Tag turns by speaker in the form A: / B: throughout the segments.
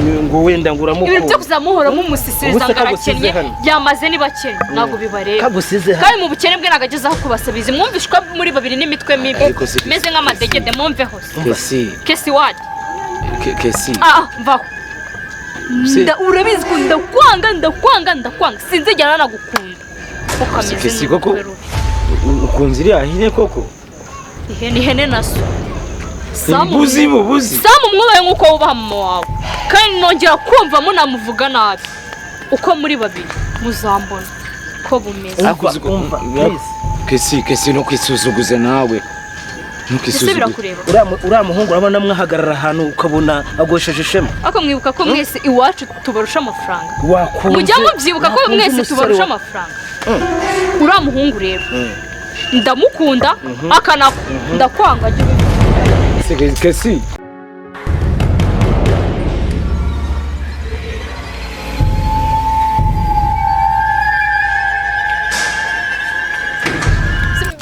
A: ngo wenda ngo uramukunda
B: ibintu byo kuzamuhora mumusisiriza ngo arakennye yamaze niba akennye ntabwo bibareba
A: kagusize
B: kandi mu bukene bwe nagagezaho kubasabiza mwumvishwa muri babiri n'imitwe mibi meze nk'amadegede mwumve hose kesi wadi
A: kesi
B: mvaho urabizi ko ndakwanga sinzigera nanagukunda
A: kesi koko ukunze iriya hene koko
B: ihene naso
A: buzi
B: Samu mwubaye nk'uko wubaha mama wawe kandi nongera kumva munamuvuga nabi uko muri babiri muzambona ko bumeze
A: kesi no kwisuzuguza nawe uriya muhungu urabona mwahagarara ahantu ukabona agosheje ishema
B: ariko mwibuka ko mwese iwacu tubarusha amafaranga mujya mubyibuka ko mwese tubarusha amafaranga uriya muhungu rero ndamukunda ndakwanga
A: kesi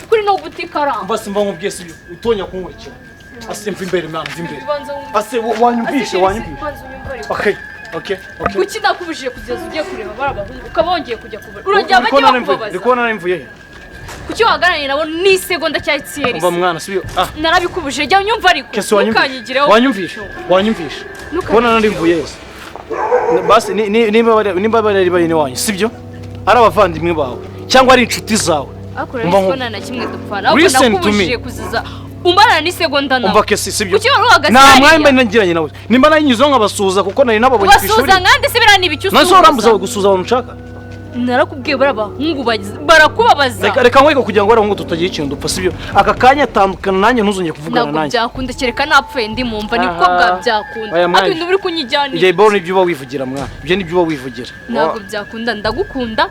B: kuri no butikara
C: basi mba nkubwiye utonya kunkurikira ase mva imbere mwana mva imbere ase wanyumvishe okay
B: kuki nakubujije kugeza ugiye kureba barabahungu ukabongeye kujya kubura urongera bajya kubabaza
C: ndikubona narimvuye he
B: kuki wagananye nabo ni segonda cya Thierry
C: umva mwana sibiyo
B: narabikubujije jya unyumva ariko
C: ukanyigireho wanyumvishe kubona narimvuye he basi nimba bari bayine wanyu sibyo ari abavandimwe bawe cyangwa ari inshuti zawe
B: umva nkubona na kimwe dupfana ahubwo nakubujije kuziza umbana ni segonda nawe
C: umva kesi sibyo
B: kuki wari
C: nta mwanya nagiranye nawe nimba nanyuzeho nkabasuhuza kuko nari nababonye ku ishuri
B: basuhuza nkande se birani bicyusuhuza
C: nazo urambuza gusuhuza bamushaka
B: narakubwiye barabahungu barakubabaza
C: reka nkwereke kugira ngo barahungu tutagira ikintu dupfa sibyo aka kanya atandukana nanjye ntuzongeye kuvugana nanjye
B: ntabwo byakunda kereka napfuye ndi mumva niko bwabyakunda ariko ibintu biri kunyijyana
C: ibyo boro nibyo uba wivugira mwana ibyo nibyo uba wivugira
B: ntabwo byakunda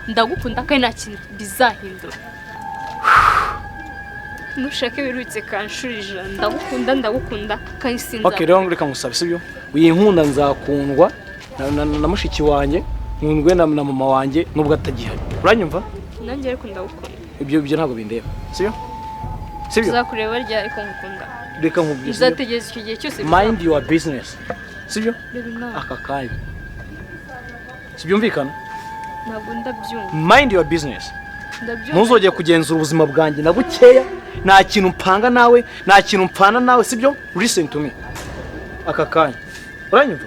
B: ndagukunda kandi nta kintu bizahindura nushake birutse kanshurije ndagukunda kandi sinza
C: okay rero reka ngusabe sibyo uyinkunda nzakundwa na mushiki wanjye nkundwe na mama wanjye nubwo atagihari uranyumva
B: nanjye ariko ndagukunda
C: ibyo ntabwo bindeba sibyo
B: uzakureba rya ariko ngukunda
C: reka nkubwiye
B: uzategeza icyo gihe cyose
C: mind your business sibyo aka kanya sibyumvikana
B: ntabwo ndabyumva
C: mind your business ntuzongeye kugenzura ubuzima bwanjye na bukeya nta kintu mpanga nawe nta kintu mpfana nawe sibyo listen to me aka kanya uranyumva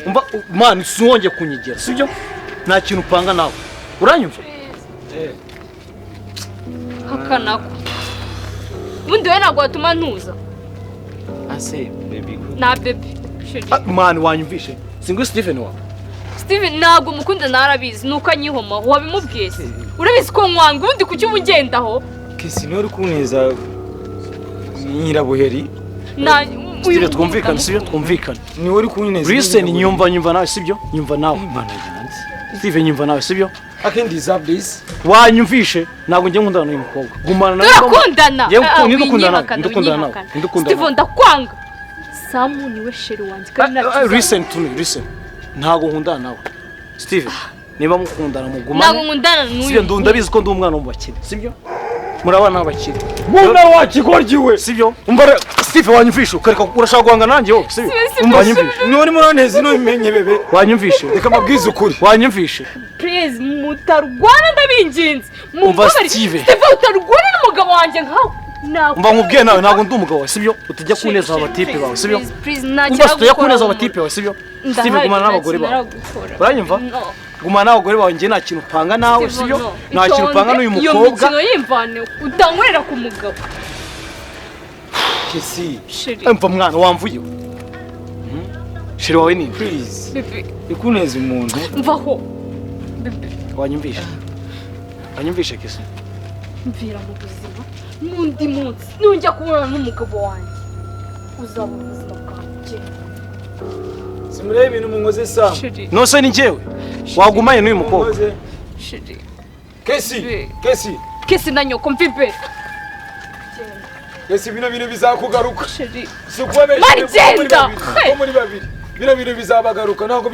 C: umva man siwongeye kunyigera sibyo nta kintu upanga nawe uranyumva
B: hakanako ubundi we ntabwo watuma ntuza
A: ase baby
B: na baby
C: man wanyumvishe singo Stephen wawe
B: Steven ntabwo mukunda narabizi nuko anyihoma wabimubwiye urabizi ko nkwanga ubundi kuki umugendaho
A: kesi nori kuneza nyirabuheri
B: na
C: uyu twumvikana sibyo twumvikana
A: ni wari kuneza
C: listen nyumva nawe sibyo nyumva nawe Steven nyumva nawe sibyo
A: I can deserve this
C: wanyumvishe ntabwo njye nkundana n'uyu mukobwa gumana nawe
B: turakundana
C: ndukundana nawe
B: Steven ndakwanga Samu niwe sheri wanjye kandi
C: listen to me listen ntago nkundana nawe Steven niba mukundana mugumane
B: ntago nkundana n'uyu
C: sibyo ndabizi ko ndi umwana wo mu bakire sibyo murabana abakire
A: muna wakigorgiwe
C: sibyo umva Steven wanyumvishe ukareka urashaka guhanga nanjye wowe sibyo umva nyumvishe
A: none muraneze no imenye bebe
C: wanyumvishe
A: reka mabwize ukuri
C: wanyumvishe
B: please mutarwana ndabinginze
C: umva Steven
B: utarwana n'umugabo wanjye nkawe
C: umva nkubwiye nawe ntabwo ndi umugabo wawe sibyo utajya kuneza abatipe bawe sibyo umva utajya kuneza abatipe bawe sibyo Steven gumana n'abagore bawe uranyumva gumana n'abagore bawe njye nta kintu upanga nawe sibyo nta kintu upanga n'uyu mukobwa
B: iyo mikino yimvane utangorera ku mugabo
A: kesi
C: umva mwana wamvuye sheri wawe ni
A: please ikuneza umuntu
B: mvaho
C: wanyumvishe kesi
B: mvira mu buzima n'undi munsi nujya kubona n'umugabo wanjye uzabona ubuzima bwanjye
A: simurebe ibintu munkoze Sam
C: nose ni njyewe wagumanye n'uyu mukobwa
A: kesi
B: na nyoko mvibe
A: kesi bino bintu bizakugaruka
B: si kuba benshi
A: muri babiri bino bintu bizabagaruka ntabwo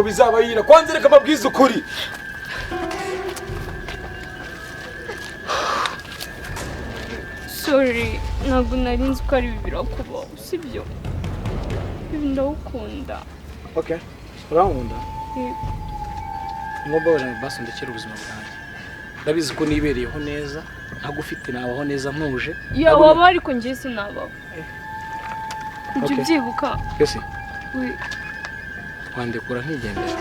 A: bizabahira kwanze reka mabwize ukuri
B: sorry ntabwo nari nzi ko ari ibi birakubaho sibyo ndawukunda.
C: Okay. Urankunda?
B: Yego.
C: Ngobabarira basi ndekera ubuzima bwanjye. Ndabizi ko nibereyeho neza, ntagufite nabaho neza ntuje.
B: Ya waba ariko njye sinabaho. Ibyo byibuka.
C: Yesi.
B: Oui.
C: Wandekura nkigendera.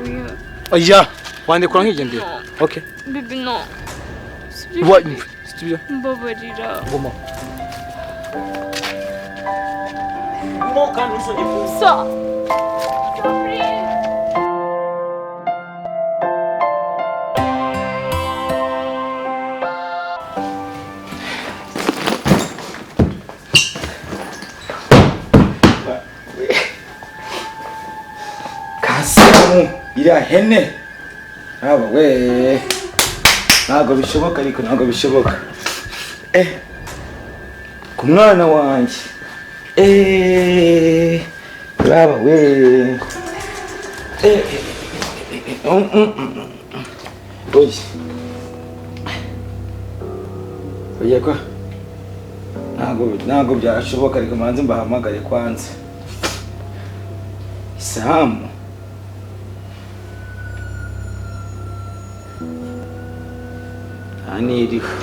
B: Oui.
C: Oya, wandekura nkigendera. Okay.
B: Bibi no.
C: Sibyo?
B: Mbabarira.
C: Goma.
B: Kandi usonye kusa.
A: Kasimu iriya hene aba we ntabwo bishoboka ariko ntabwo bishoboka ku mwana wanjye baba we oye ko ntabwo byashoboka ariko manze mbahamagare kwanza Isamu aniriho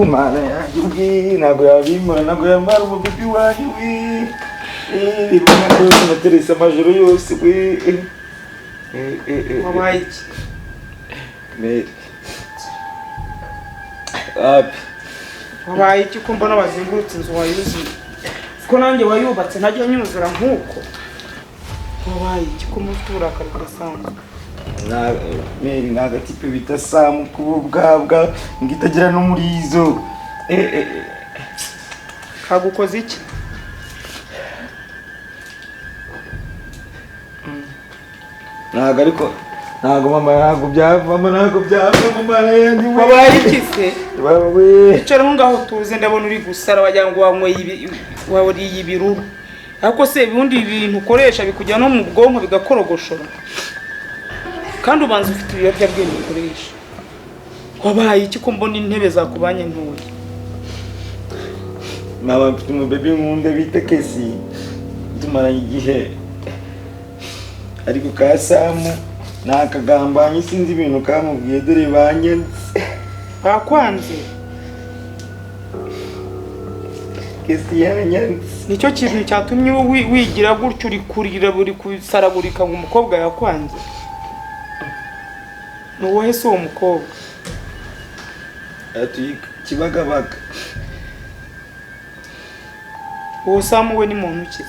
A: mana yanjye ntabwo yabimara ntabwo yamara umubibi wanjye ribona rwose naterese amajoro yose
D: wabaye iki
A: Meri
D: wabaye iki ko mbona wazengurutse inzu wayuzuye ko nanjye wayubatse ntajya nyuzura nk'uko wabaye iki ko mufite uburakari budasanzwe
A: Meri ni agatipe bita Samu kububwabwa ngo itagira n'umurizo
D: kagukoze iki
A: ntabwo ariko ntabwo mama ntabwo byavamo mama yanjye
D: wabaye iki se
A: baba we
D: icara aho ngaho tuze ndabona uri gusara wagira ngo wariye ibiruru ariko se ubundi ibintu ukoresha bikujya no mu bwonko bigakorogoshora kandi ubanza ufite ibiyobyabwenge ukoresha wabaye iki ko mbona intebe zakubanye ntoya
A: mama mfite umubebe nkunda bita Kesi tumaranye igihe ariko ka Samu nakagambanye sinzi ibintu kamubwiye dore banyenze
D: bakwanze
A: Kesi yanyenze
D: nicyo kintu cyatumye wigira gutyo uri kurira buri kusaragurika ngo umukobwa yakwanze nuwohe se uwo mukobwa
A: atuye Kibagabaga
D: uwo Samu we ni muntu ki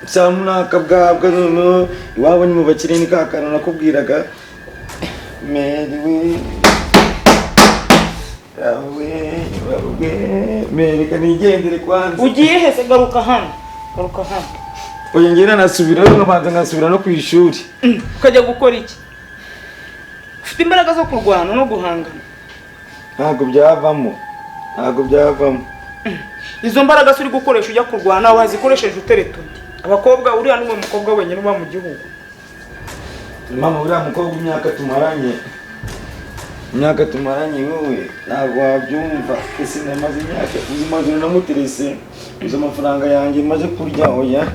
A: Samu nakabwabwa noneho iwabo ni mu bakire ni kakana nakubwiraga Meri we Meri kanigendere kwanza
D: ugiye hese garuka hano
A: oya ngera nasubirayo nkabanza ngasubira no ku ishuri
D: ukajya gukora iki ufite imbaraga zo kurwana no guhangana
A: ntabwo byavamo
D: izo mbaraga uri gukoresha ujya kurwana wazikoresheje utereta undi abakobwa uriya n'umwe mukobwa wenyine uba mu gihugu
A: mama uriya mukobwa imyaka tumaranye wowe ntabwo wabyumva Kesi namaze imyaka uzimazina namuterese uzi amafaranga yanjye maze kurya oya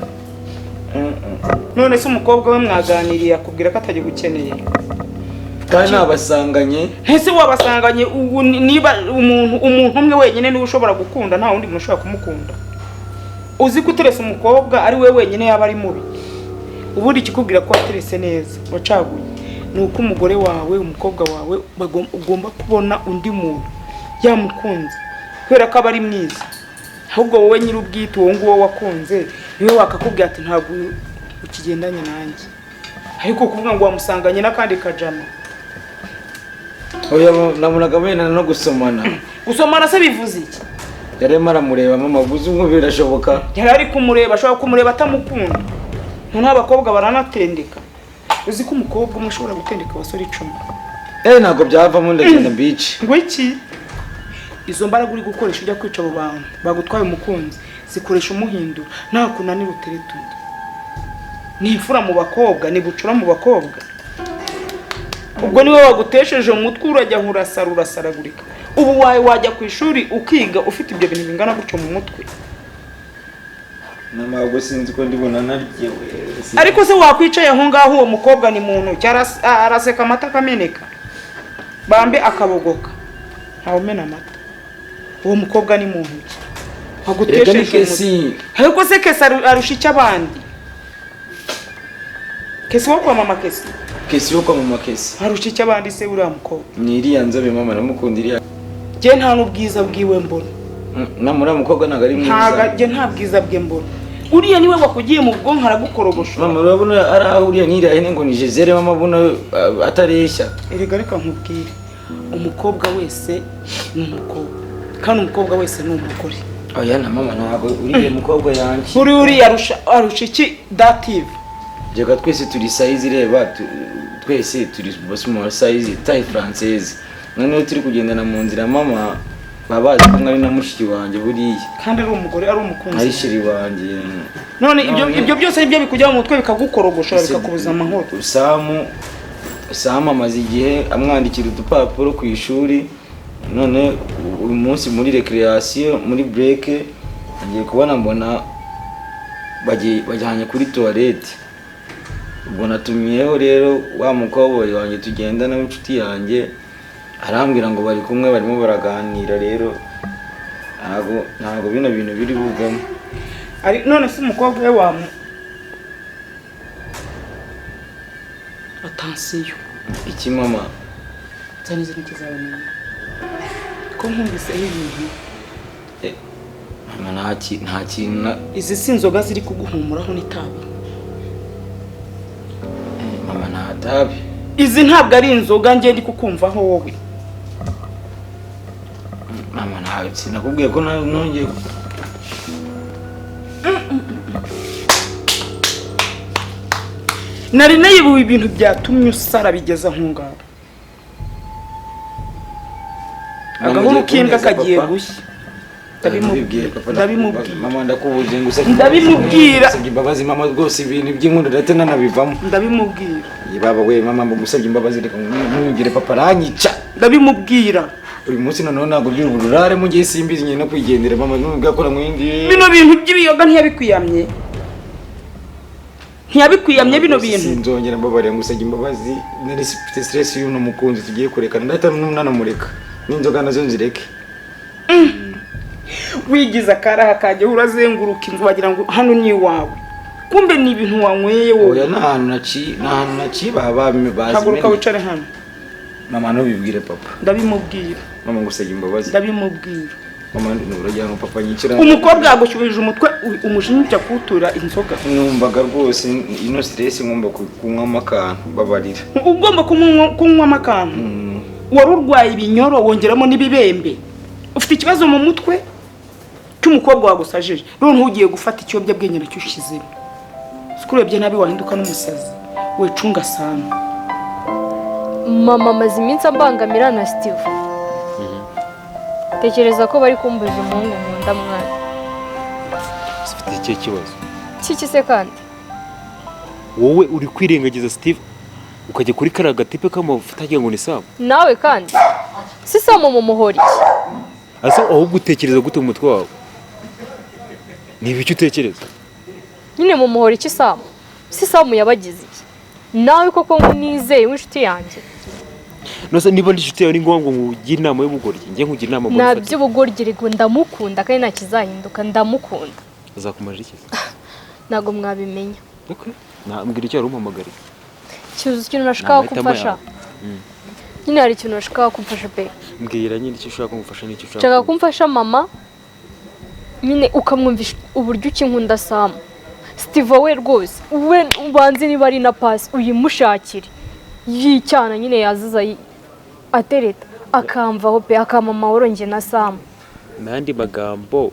D: none se umukobwa we mwaganiriye akubwira ko atari gukeneye
A: kandi nabasanganye
D: ese wabasanganye niba umuntu umwe wenyine niwe ushobora gukunda nta wundi muntu ushobora kumukunda uzi ko uterese umukobwa ari we wenyine yaba ari mubi ubundi ikikubwira ko waterese neza wacaguye ni uko umugore wawe umukobwa wawe ugomba kubona undi muntu yamukunze kubera ko aba ari mwiza ahubwo wowe nyir'ubwite uwo nguwo wakunze niwe wakakubwira ati ntabwo ukigendanye nanjye ariko kuvuga ngo wamusanganye n'akandi kajama
A: oya nabonaga wenda no gusomana
D: se bivuze iki
A: yarema aramureba mama guza umwe birashoboka
D: yari ari kumureba ashobora kumureba atamukunda noneho abakobwa baranatendeka uzi ko umukobwa umwe ushobora gutendeka abasore 10
A: ntabwo byavamo ndagenda bici
D: ngo iki izo mbaraga uri gukoresha ujya kwica abo bantu bagutwaye umukunzi zikoresha umuhindura nta kunanira utereta undi ni imfura mu bakobwa ni bucura mu bakobwa ubwo niwe wagutesheje umutwe urajya urasaragurika ubu wajya ku ishuri ukiga ufite ibyo bintu bingana gutyo mu mutwe.
A: Ntabwo sinzi ko ndibona naryewe.
D: Ariko se wakwicaye aho ngaho uwo mukobwa ni muntu araseka amata akameneka bambe akabogoka ntawumena amata. Uwo mukobwa ni muntu ki agutesheje. Ariko se Kesi arusha iki abandi? Kesi wo kwa mama Kesi.
A: Kesi yo kwa mama Kesi
D: arusha iki abandi se uriya mukobwa?
A: Ni iriya nzobe mama namukundiriya.
D: Je nta n'ubwiza bwiwe mbona.
A: Namura mukobwa naga ari mwiza.
D: Nta bwiza bwe mbona. Uriya niwe wakugiye mu bwonko aragukorogosha.
A: Mama urabona arahuriye n'iriya hene ngo ni Jezere mama buna atareshya.
D: Erega reka nkubwire. Umukobwa wese ni umukobwa. Kandi umukobwa wese ni umugore.
A: Oya na mama ntabwo uriye mukobwa yanjye.
D: Uri arusha iki dative?
A: Jega twese turi size reba twese turi small size taille française. None turi kugendana mu nzira mama babazi ko ngari na mushiki wanjye buriye.
D: Kandi ari umugore ari umukunzi.
A: Ari shiri wanjye.
D: None ibyo byose nibyo bikujya mu mutwe bikagukorogosha bikakubuza amahoro.
A: Samu amaze igihe amwandikira udupapuro ku ishuri. None uyu munsi muri recreation muri break ngiye kubona mbona bajyanye kuri toilette. Ubwo natumiyeho rero wa mukoboyi wanjye tugendana n'inshuti yanjye arambwira ngo bari kumwe barimo baraganira rero ntago bino bintu biri buvamo.
D: Ari none se umukobwa we wamu atansiyo
A: iki mama
D: cyanize n'ikizabana ko nkumvise ibintu
A: mama nta kintu
D: izi sinzoga ziri kuguhumuraho n'itabi.
A: Mama nta tabi
D: izi ntabwo ari inzoga ngiye ndi kukumvaho wowe.
A: Mama nta sinakubwiye ko nongeye
D: nari nayibuye ibintu byatumye usara bigeza aho ngaho. Agahuru k'imbwa kagiye gushya. Ndabimubwira
A: mama ndakubuze ngo usabye
D: ndabimubwira
A: imbabazi mama rwose ibintu by'inkundo ndetse nanabivamo.
D: Ndabimubwira
A: baba we mama ngusabye imbabazi reka ntumugire papa ranyica.
D: Ndabimubwira
A: uyu munsi noneho ntabwo by'ubururare mu gihe simbizi nyine no kwigendera mama nubwo akora mwindi
D: bino bintu by'ibiyoga ntiyabikwiyamye bino bintu.
A: Sinzongera mbabarira ngusabye imbabazi nari mfite stress y'uno mukunzi tugiye kurekana ndahita n'umwanamureka n'inzoga nazo nzireke.
D: Wigiza karaha kajya urazenguruka inzu wagira ngo hano ni iwawe kumbe ni ibintu wanyweye wowe.
A: Oya nahantu naci baba bazi.
D: Haguruka wicare hano
A: mama no bibwire papa.
D: Ndabimubwira
A: mama ngusabye imbabazi.
D: Ndabimubwira
A: mama nurajya ngo papa nyikira.
D: Umukobwa yagushyubije umutwe umushinja kutura inzoga.
A: Numvaga rwose ino stress ngomba kunywa akantu babarira.
D: Ugomba kunywa akantu. Wari urwaye ibinyoro wongeramo n'ibibembe. Ufite ikibazo mu mutwe cy'umukobwa wagusajije. None ntugiye gufata ikiyobyabwenge nacyo ushizemo. Sikurebye nabi wahinduka n'umusazi. We cunga sana.
B: Mama amaze iminsi ambangamira na Steve. Tekereza ko bari kumbuza umuhungu nkunda mwana.
E: Sifite icyo kibazo.
B: Kiki se kandi?
E: Wowe uri kwirengagiza Steve ukajya kuri kara gatipe k'amavuta agiye ngo ni Sam.
B: Nawe kandi si Sam mu muhori.
E: Ase ahubwo utekereza gute mu mutwe wawe? Ni ibiki utekereza?
B: Nyine mu muhori iki Sam? Si Sam yabagize iki? Nawe koko nizeye w'inshuti yanjye.
E: Nose niba ndi inshuti yawe ni ngombwa ngo ugire inama y'ubugoryi. Ngiye nkugira inama mu
B: mutwe. Nabyo ubugoryi ndamukunda kandi nta kizahinduka ndamukunda.
E: Azakumarira iki?
B: Nago mwabimenya.
E: Okay. Nambwira icyo arumpamagariye.
B: Cyuzuye ikintu nashaka kumfasha. Nyine hari ikintu nashaka kumfasha pe.
E: Mbwira nyine icyo ushaka kumfasha n'icyo ushaka.
B: Nshaka kumfasha mama. Nyine ukamwumvisha uburyo ukinkunda Sam. Steve we rwose. We ubanze niba ari na pass uyimushakire. Yicyana nyine yaziza atereta akamvaho pe akamama woronge na Sam.
E: Nandi magambo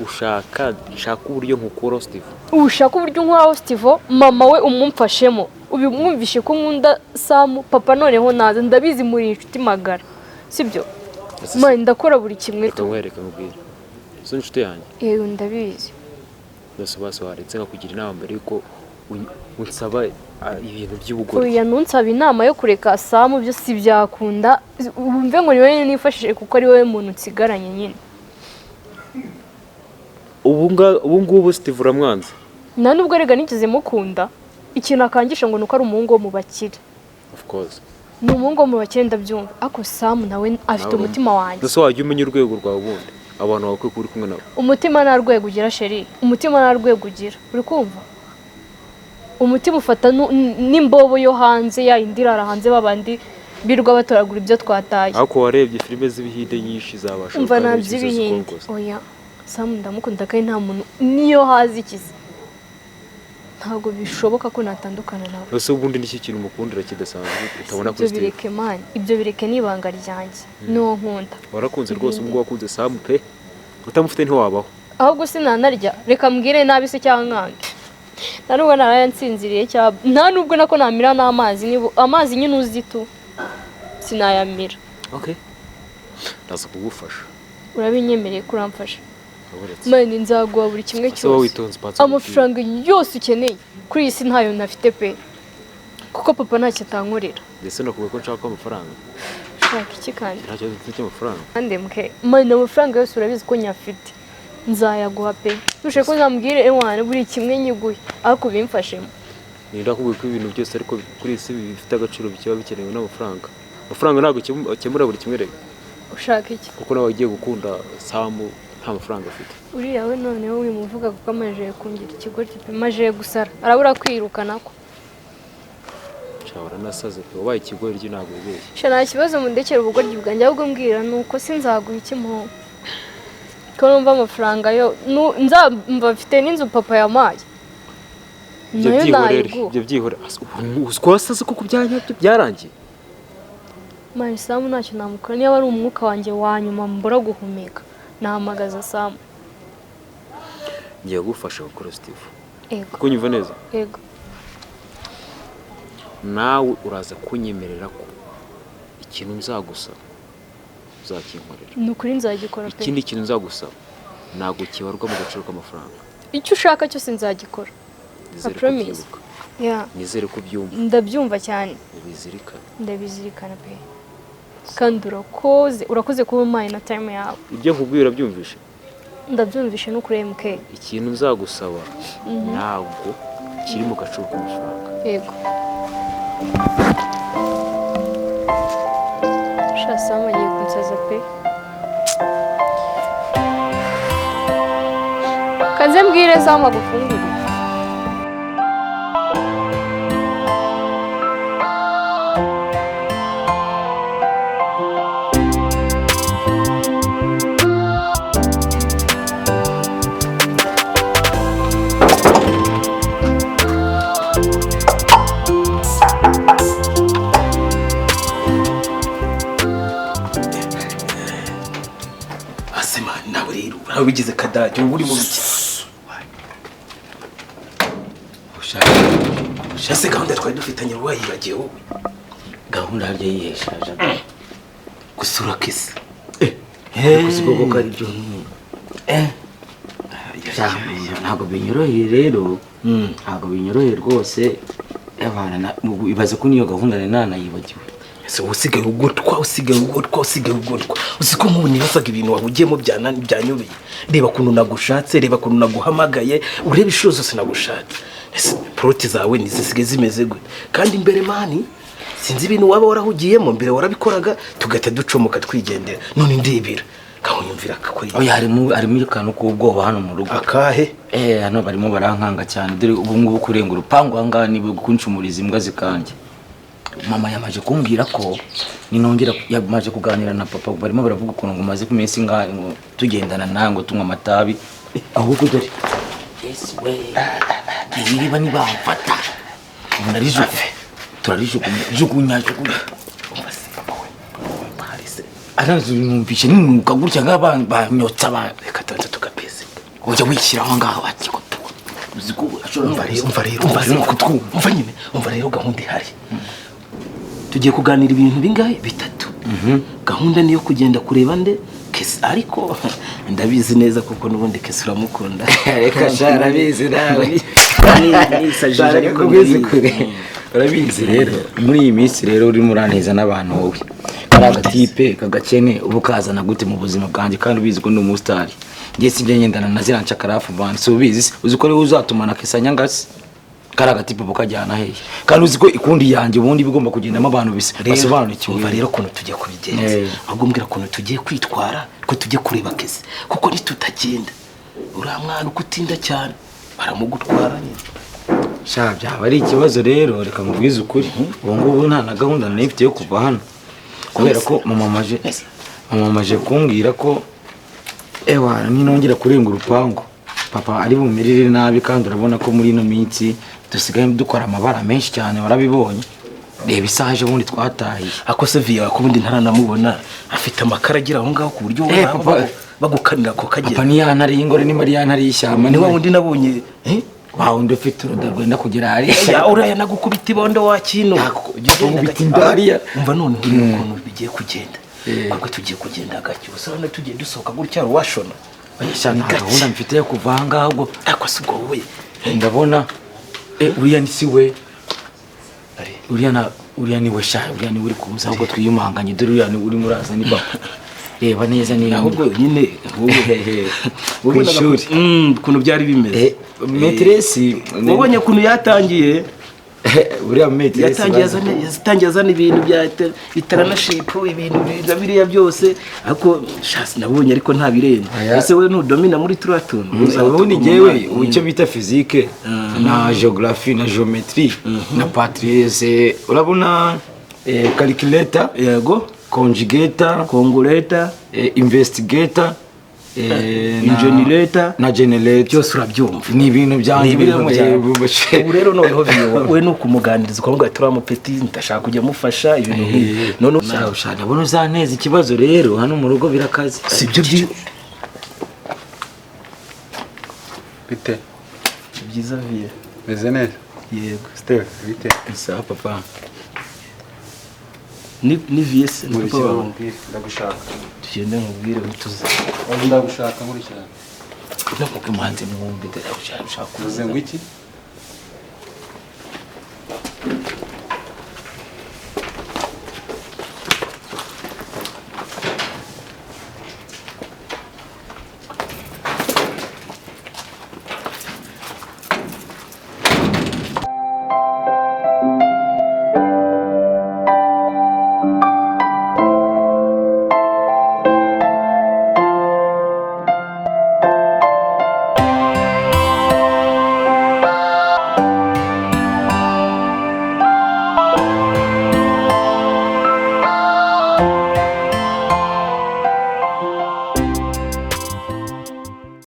E: ushaka uburyo nkukuraho Steve.
B: Ushaka uburyo nkuraho Steve mama we umumfashemo. Ubimwumvishe ko nkunda Sam papa noneho naza ndabizi muri inshuti magara. Sibyo? Mani ndakora buri kimwe
E: to. Wereka mubwira. So inshuti yanjye.
B: Yego ndabizi.
E: Ndasobasobanutse nkakugira inama mbere yuko unsaba ibintu by'ubugore.
B: Oya nunsaba inama yo kureka Samu byo si byakunda. Wumve ngo ni wowe nifashije kuko ari wowe muntu nsigaranye nyine.
E: Ubu ngubu Steve uramwanze.
B: Nta nubwo rega nigeze mukunda. Ikintu akangisha ngo nuko ari umuhungu wo mu bakire.
E: Of course.
B: Ni umuhungu wo mu bakire ndabyumva. Ako Samu nawe afite umutima wanjye.
E: Dose wajya umenya urwego rwawe ubundi. Abantu bakwe kuri kumwe nabo.
B: Umutima nta rwego ugira sheri. Umutima nta rwego ugira. Uri kumva? Umutima ufata n'imbobo yo hanze ya indirara hanze babandi birwa batoragura ibyo twataye.
E: Ako warebye filime z'ibihinde nyinshi zabasha.
B: Umva nabyibihinde. Oya. Samu ndamukunda kandi nta muntu niyo hazi ikizi. Ntabwo bishoboka ko natandukana nawe.
E: Ese ubundi n'iki kintu mukundira kidasanzwe utabona ko
B: Steve. Ibyo bireke man. Ibyo bireke nibanga ryanjye. No nkunda.
E: Warakunze rwose ubwo wakunze Samu pe. Utamufite ntiwabaho.
B: Ahubwo sinanarya. Reka mbwire nabi se cyangwa nkange. Narubwo narayansinziriye cyaba. Nta nubwo nako namira n'amazi nibo amazi nyine uzitu. Sinayamira.
E: Okay. Ndaza kugufasha.
B: Urabinyemereye kuramfasha. Mani nzaguha buri kimwe cyose. Amafaranga yose ukeneye kuri iyi si ntayo nafite pe. Kuko papa ntacyo atankorera.
E: Ndetse nakuvuga ko nshaka amafaranga.
B: Shaka iki kandi?
E: Ntacyo dufite amafaranga.
B: Kandi mke. Mani amafaranga yose urabizi ko nyafite. Nzayaguha pe. Nushe ko nzambwire ewana buri kimwe nyiguye. Ariko bimfashemo.
E: Ndakubwiye ko ibintu byose ariko kuri isi bifite agaciro bikiba bikenewe n'amafaranga. Amafaranga ntabwo akemura buri kimwe rero.
B: Ushaka iki?
E: Kuko nawe agiye gukunda Samu nta mafaranga afite.
B: Uriya we noneho wimuvuga kuko amaje kungira ikigo maje gusara. Arabura kwirukana ko.
E: Cyabara nasaze pe wabaye ikigo ryo ntabwo yibeshye.
B: Sha nta kibazo mundekera ubugoryi bwanjye ahubwo mbwira nuko sinzaguha ikimuho. Ko numva amafaranga yo nzamba mfite n'inzu papa yamaye.
E: Ibyo byihore. Wasaze ko kubyanya byarangiye.
B: Mani Samu ntacyo namukora niba ari umwuka wanjye wanyuma mbura guhumeka. Nahamagaza Samu.
E: Ngiye gufasha gukora Steve.
B: Ego.
E: Kunyumva neza?
B: Ego.
E: Nawe uraza kunyemerera ko ikintu nzagusaba uzakinkorera.
B: Nukuri nzagikora pe.
E: Ikindi kintu nzagusaba ntago kibarwa mu gaciro k'amafaranga.
B: Icyo ushaka cyose nzagikora. I promise. Yeah.
E: Nizere ko byumva.
B: Ndabyumva cyane.
E: Ubizirikana.
B: Ndabizirikana pe. Kandi urakoze kuba umpaye na time yawe.
E: Ibyo nkubwira byumvishe.
B: Ndabyumvishe no kuri MK.
E: Ikintu nzagusaba ntabwo kiri mu gaciro k'amafaranga.
B: Yego. Samu agiye kunsaza pe. Kanze mbwire Samu agufungurire.
F: Bigize kadage uri mu biki ushaka gahunda twari dufitanye wayibagiye wowe
A: Gahunda harya yiheshaje
F: gusura kisi
A: kuzigogo ko ari byo ntabwo binyoroheye rero ntabwo binyoroheye rwose abana ibaze ko niyo gahunda nanayibagiwe.
F: Ese usigaye ugotwa uziko nk'ubu nibasaga ibintu wahugiyemo byanyubeye. Reba kuntu nagushatse, reba kuntu naguhamagaye, ureba inshuro zose nagushatse. Ese proti zawe nizisigaye zimeze gute? Kandi imbere mani sinzi ibintu waba warahugiyemo mbere warabikoraga tugahita ducomoka twigendera. None ndibira kahonyumvira kakuri.
A: Oya harimo akantu k'ubwoba hano mu rugo.
F: Akahe?
A: Hano barimo barankanga cyane dore ubu ngubu kurenga urupangu ahangaha niba kunshumuriza imbwa zikanje. Mama yamaje kumbwira ko ninongera yamaje kuganira na papa barimo baravuga ukuntu ngo maze kumesi nga tugendana nango tunywa amatabi ahubwo dore yes we iriba ni bamfata munarijufe turarijukunya arazi numvishe ninuka gutya ngabanyotsa ba
F: reka tuze tugapese
A: ujya wishyira aho ngaho akiko uziko
F: umva rero gahunda ihari. Tugiye kuganira ibintu bingahe bitatu. Gahunda niyo kugenda kureba nde Kesi ariko ndabizi neza kuko nubundi Kesi uramukunda.
A: Reka shara bizi nawe.
F: nisajije ariko
A: kubwiza kure urabizi rero muri iyi minsi rero urimo uraneza n'abantu wowe kari agatipe kagakene ubu kazana gute mu buzima bwanjye kandi ubizi ko ndi umusitari ngiye sinjye ngendana na ziriya nshakarafu bandi si ubizi uzi ko rero uzatumana kesanya ngasi kari agatipe bukajyana hehe kandi uzi ko ikundi yanjye ubundi bigomba kugendamo abantu basobanukiwe
F: umva rero ukuntu tugiye kubigenza ahubwo mbwira ukuntu tugiye kwitwara ko tugiye kureba kese kuko nitutagenda uriya mwana uko utinda cyane baramugutwara nyine
A: sha byaba ari ikibazo rero reka mubwize ukuri ubu ngubu nta na gahunda nifite yo kuva hano kubera ko mama amaje kumbwira ko ewa ninongera kurenga urupangu papa ari bumirire nabi kandi urabona ko muri ino minsi dusigaye dukora amabara menshi cyane warabibonye reba isaje ubundi twatahiye
F: ako se viya wakubundi ntaranamubona afite amakara agira aho ngaho ku buryo bagukanira ko kagera
A: papa ni yana ari ingore ni Mariya ntari ishyamba
F: ni wa wundi nabonye
A: wawe ndufite uruda rwenda kugera hari
F: uraya nagukubita ibondo wa kino
A: gukubita indariya
F: umva none ukuntu bigiye kugenda kuko tugiye kugenda gake usabona tugiye dusohoka gutya washona
A: bayishana gahunda mfite yo kuva aha ngaha ubwo
F: ako si ubwo wowe
A: ndabona uriya ni si we uriya ni we sha uriya ni uri kuza ahubwo twiyumanganye dore uriya ni uri muraza ni baba reba neza ni
F: ahubwo nyine
A: ku ishuri
F: ukuntu byari bimeze
A: metresi
F: ubonye ukuntu yatangiye
A: uriya metresi
F: yatangiye azana ibintu bya itaranashipu ibintu biriya byose ariko shasi nabonye ariko nta birenze ese we nudomina muri turaton
A: ubundi ngewe icyo bita physique na geography na geometry na patrice urabona calculator
F: yego
A: conjugator
F: congulator
A: investigator
F: ingenerator
A: na generator
F: byose urabyumva
A: ni ibintu byanjye
F: ubu rero noneho we no kumuganiriza ukavuga ati uramupeti ndashaka kujya mufasha ibintu nk'ibi none
A: ushaka abona uzaneza ikibazo rero hano mu rugo birakaze
F: sibyo
E: bite
F: byiza viye
E: meze neza
F: yego
E: Steve bite
A: sawa papa
F: ni VS
E: ndagushaka
F: tugende nkubwire utuze
E: ndagushaka nkurikirana
A: no kuko manze mwumve ndagushaka
E: uze ngo iki